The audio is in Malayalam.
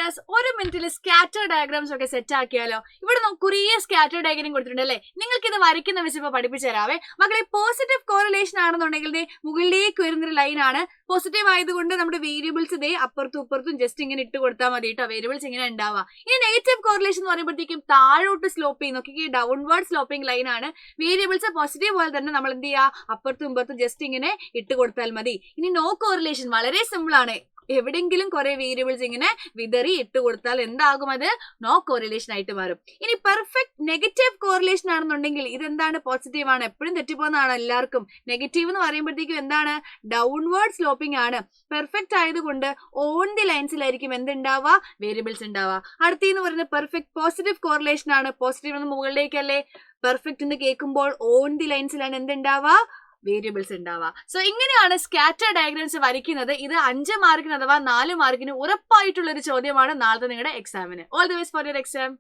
ഡിയേഴ്സ്, ഒരു മിനിറ്റിൽ സ്കാറ്റർ ഡയഗ്രാംസ് ഒക്കെ സെറ്റ് ആക്കിയാലോ? ഇവിടെ നമുക്ക് കുറേ സ്കാറ്റർ ഡയഗ്രാം കൊടുത്തിട്ടുണ്ട് അല്ലേ? നിങ്ങൾക്ക് ഇത് വരയ്ക്കുന്ന വെച്ച് ഇപ്പൊ പഠിപ്പിച്ചു തരാവേ മക്കളെ. പോസിറ്റീവ് കോറിലേഷൻ ആണെന്നുണ്ടെങ്കിൽ മുകളിലേക്ക് വരുന്നൊരു ലൈനാണ്. പോസിറ്റീവ് ആയതുകൊണ്ട് നമ്മുടെ വേരിയബിൾസ് ഇതേ അപ്പുറത്തും ഇപ്പുറത്തും ജസ്റ്റ് ഇങ്ങനെ ഇട്ട് കൊടുത്താൽ മതി കേട്ടോ. വേരിയബിൾസ് ഇങ്ങനെ ഉണ്ടാവുക. ഇനി നെഗറ്റീവ് കോറിലേഷൻ എന്ന് പറയുമ്പോഴത്തേക്കും താഴോട്ട് സ്ലോപ്പ് ചെയ്യുന്ന നോക്കി, ഡൗൺവേർഡ് സ്ലോപ്പിംഗ് ലൈൻ ആണ്. വേരിയബിൾസ് പോസിറ്റീവ് പോലെ തന്നെ നമ്മൾ എന്ത് ചെയ്യുക, അപ്പുറത്തും ഇപ്പുറത്തും ജസ്റ്റ് ഇങ്ങനെ ഇട്ട് കൊടുത്താൽ മതി. ഇനി നോ കോറിലേഷൻ വളരെ സിമ്പിൾ ആണ്. എവിടെങ്കിലും കുറെ വേരിയബിൾസ് ഇങ്ങനെ വിതറി ഇട്ട് കൊടുത്താൽ എന്താകും, അത് നോ കോറിലേഷൻ ആയിട്ട് മാറും. ഇനി പെർഫെക്റ്റ് നെഗറ്റീവ് കോറിലേഷൻ ആണെന്നുണ്ടെങ്കിൽ ഇതെന്താണ്, പോസിറ്റീവ് ആണ്. എപ്പോഴും തെറ്റിപ്പോകുന്നതാണ് എല്ലാവർക്കും. നെഗറ്റീവ് എന്ന് പറയുമ്പോഴത്തേക്കും എന്താണ്, ഡൗൺവേർഡ് സ്ലോപ്പിംഗ് ആണ്. പെർഫെക്റ്റ് ആയതുകൊണ്ട് ഓൺ ദി ലൈൻസിലായിരിക്കും എന്തുണ്ടാവുക, വേരിയബിൾസ് ഉണ്ടാവുക. അടുത്തെന്ന് പറയുന്നത് പെർഫെക്റ്റ് പോസിറ്റീവ് കോറിലേഷൻ ആണ്. പോസിറ്റീവ് എന്ന് മുകളിലേക്കല്ലേ, പെർഫെക്റ്റ് എന്ന് കേൾക്കുമ്പോൾ ഓൺ ദി ലൈൻസിലാണ് എന്തുണ്ടാവുക, വേരിയബിൾസ് ഉണ്ടാവുക. സോ ഇങ്ങനെയാണ് സ്കാറ്റർ ഡയഗ്രാംസ് വരയ്ക്കുന്നത്. ഇത് 5 മാർക്കിന് അഥവാ 4 മാർക്കിന് ഉറപ്പായിട്ടുള്ള ഒരു ചോദ്യമാണ് നാളത്തെ നിങ്ങളുടെ എക്സാമിന്. All the best for your exam.